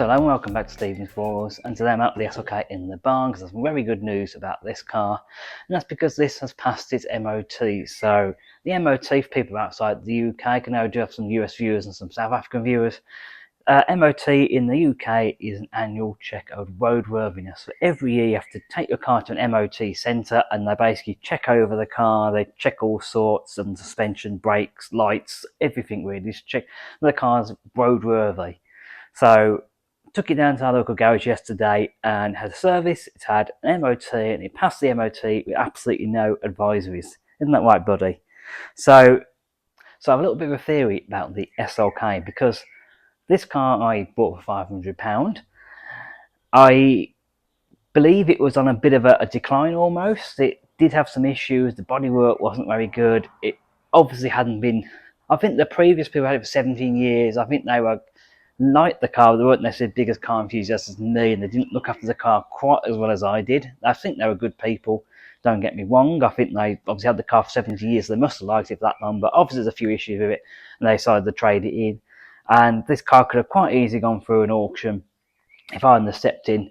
So hello and welcome back to Stephen's Wars, and today I'm out with the SLK in the barn because there's some very good news about this car, and that's because this has passed its MOT. So the MOT, for people outside the UK, I know I do have some US viewers and some South African viewers. MOT in the UK is an annual check of roadworthiness. So every year you have to take your car to an MOT centre and they basically check over the car, they check all sorts, and suspension, brakes, lights, everything really, just check the car's roadworthy. So took it down to our local garage yesterday and had a service. It's had an MOT and it passed the MOT with absolutely no advisories. Isn't that right, buddy? So I have a little bit of a theory about the SLK because this car I bought for £500. I believe it was on a bit of a decline almost. It did have some issues. The bodywork wasn't very good. It obviously hadn't been. I think the previous people had it for 17 years. I think they were liked the car, they weren't necessarily big as car enthusiasts as me, and they didn't look after the car quite as well as I did. I think they were good people, don't get me wrong. I think they obviously had the car for 70 years, so they must have liked it for that long, but obviously there's a few issues with it, and they decided to trade it in. And this car could have quite easily gone through an auction if I hadn't stepped in,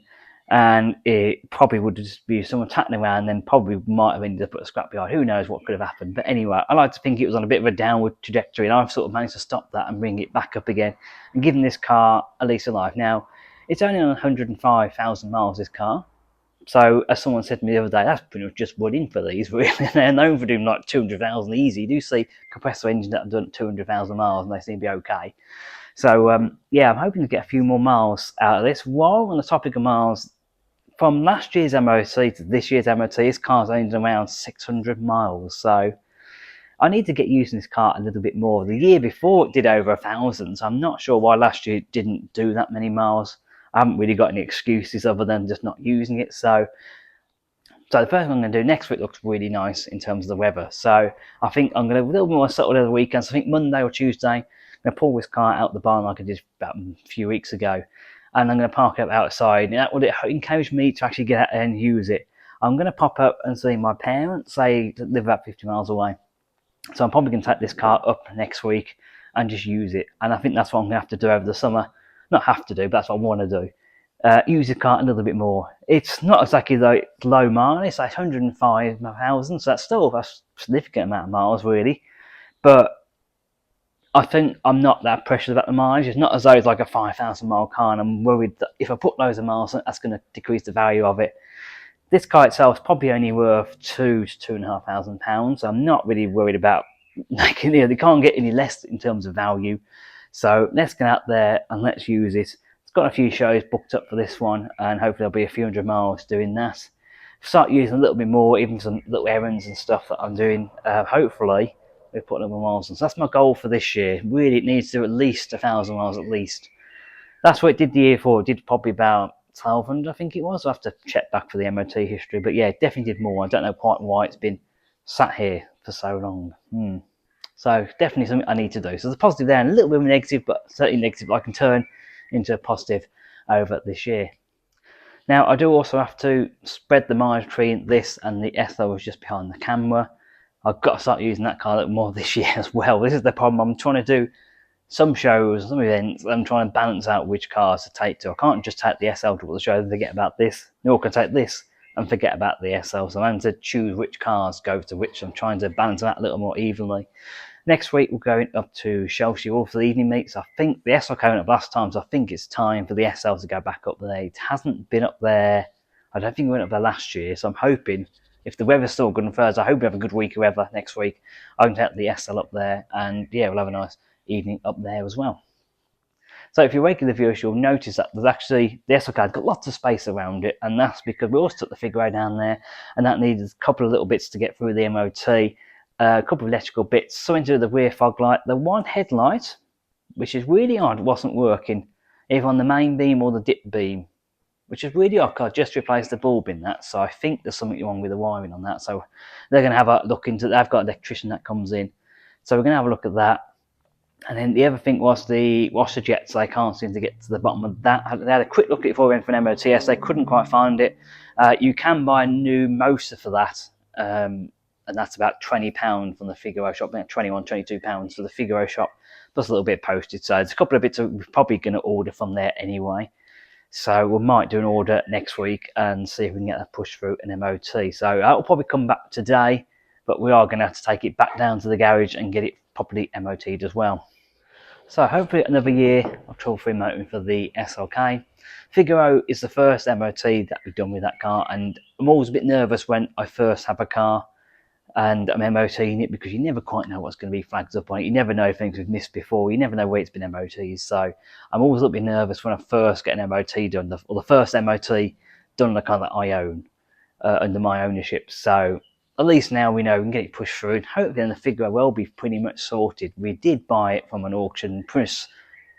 and it probably would just be someone tattling around, then probably might have ended up at a scrapyard. Who knows what could have happened? But anyway, I like to think it was on a bit of a downward trajectory, and I've sort of managed to stop that and bring it back up again and giving this car a lease of life. Now, it's only on 105,000 miles, this car. So, as someone said to me the other day, that's pretty much just wood in for these, really. They're known for doing like 200,000 easy. You do see compressor engines that have done 200,000 miles and they seem to be okay. So, yeah, I'm hoping to get a few more miles out of this. While on the topic of miles, from last year's MOT to this year's MOT, this car's only done around 600 miles. So I need to get using this car a little bit more. The year before it did over 1,000, so I'm not sure why last year it didn't do that many miles. I haven't really got any excuses other than just not using it. So the first thing I'm going to do next week looks really nice in terms of the weather. So I think I'm going to have a little more settled over the weekend. So I think Monday or Tuesday, I'm going to pull this car out the barn like I did about a few weeks ago. And I'm going to park it up outside, and that would encourage me to actually get out there and use it. I'm going to pop up and see my parents. They live about 50 miles away. So I'm probably going to take this car up next week and just use it. And I think that's what I'm going to have to do over the summer. Not have to do, but that's what I want to do. Use the car a little bit more. It's not exactly like low miles. It's like 105,000, so that's still a significant amount of miles, really. But I think I'm not that precious about the mileage. It's not as though it's like a 5,000 mile car and I'm worried that if I put loads of miles on it, that's going to decrease the value of it. This car itself is probably only worth £2,000 to £2,500. So I'm not really worried about, like, you know, they can't get any less in terms of value. So let's get out there and let's use it. It's got a few shows booked up for this one, and hopefully there'll be a few hundred miles doing that. Start using a little bit more, even some little errands and stuff that I'm doing, hopefully. We've put a little miles on. So that's my goal for this year. Really, it needs to do at least 1,000 miles at least. That's what it did the year before. It did probably about 1,200, I think it was. I have to check back for the MOT history. But yeah, it definitely did more. I don't know quite why it's been sat here for so long. So definitely something I need to do. So there's a positive there and a little bit of a negative, but certainly negative I can turn into a positive over this year. Now, I do also have to spread the mileage between this and the S that was just behind the camera. I've got to start using that car a little more this year as well. This is the problem. I'm trying to do some shows, some events. I'm trying to balance out which cars to take to. I can't just take the SL to all the shows and forget about this. Nor can I take this and forget about the SL. So I'm having to choose which cars go to which. I'm trying to balance that a little more evenly. Next week, we're going up to Chelsea Wall for the evening meets. I think the SL came up last time, so I think it's time for the SL to go back up there. It hasn't been up there. I don't think it went up there last year, so I'm hoping, if the weather's still good on Thursday, I hope we have a good week of weather next week. I can take the SL up there, and yeah, we'll have a nice evening up there as well. So if you're regular viewers, you'll notice that there's actually, the SLK has got lots of space around it, and that's because we also took the figure eight down there, and that needed a couple of little bits to get through the MOT. A couple of electrical bits, something to do with the rear fog light. The one headlight, which is really odd, wasn't working, either on the main beam or the dip beam, which is really odd because I just replaced the bulb in that. So I think there's something wrong with the wiring on that. So they're going to have a look into. They've got an electrician that comes in, so we're going to have a look at that. And then the other thing was the washer jets. They can't seem to get to the bottom of that. They had a quick look at it before we went for an MOTS. They couldn't quite find it. You can buy a new motor for that. And that's about £20 from the Figaro shop, £21, £22 for the Figaro shop, plus a little bit of postage. So there's a couple of bits we're probably going to order from there anyway. So we might do an order next week and see if we can get that pushed through an MOT. So that'll probably come back today, but we are going to have to take it back down to the garage and get it properly MOT'd as well. So hopefully another year of trouble-free motoring for the SLK. Figaro is the first MOT that we've done with that car, and I'm always a bit nervous when I first have a car and I'm MOTing it, because you never quite know what's going to be flagged up on it. You never know things we've missed before. You never know where it's been MOT'd. So I'm always a little bit nervous when I first get an MOT done, or the first MOT done on a car that I own, under my ownership. So at least now we know we can get it pushed through, and hopefully then the Figaro will be pretty much sorted. We did buy it from an auction.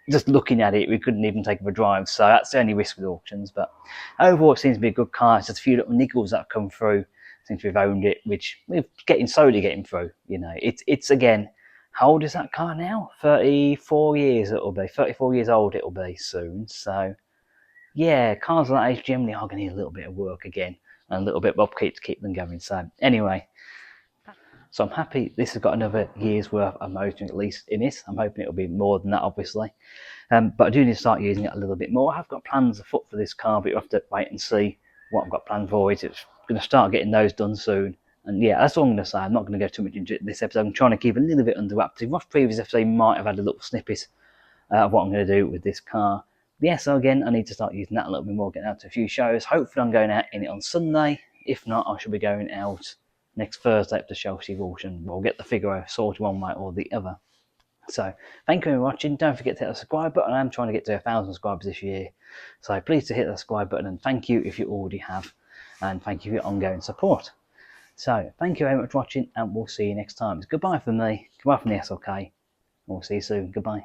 Just looking at it, we couldn't even take it for a drive, so that's the only risk with auctions. But overall, it seems to be a good car. It's just a few little niggles that have come through since we've owned it, which we're slowly getting through. You know, it's again, how old is that car now? 34 years it'll be. 34 years old it'll be soon. So yeah, cars of that age generally are going to need a little bit of work again, and a little bit of upkeep to keep them going. So anyway, so I'm happy this has got another year's worth of motoring at least in it. I'm hoping it'll be more than that, obviously. But I do need to start using it a little bit more. I have got plans afoot for this car, but you have to wait and see what I've got planned for it. It's going to start getting those done soon. And yeah, that's all I'm going to say. I'm not going to go too much into this episode. I'm trying to keep a little bit under wraps. In rough previous episode, might have had a little snippet of what I'm going to do with this car. But yeah, so again, I need to start using that a little bit more, getting out to a few shows. Hopefully I'm going out in it on Sunday. If not, I should be going out next Thursday at the Chelsea auction. We'll get the Figaro sorted one way or the other. So thank you for watching. Don't forget to hit the subscribe button. I'm trying to get to 1,000 subscribers this year, so please to hit the subscribe button, and thank you if you already have, and thank you for your ongoing support. So thank you very much for watching, and we'll see you next time. It's goodbye from me, goodbye from the SLK, and we'll see you soon. Goodbye.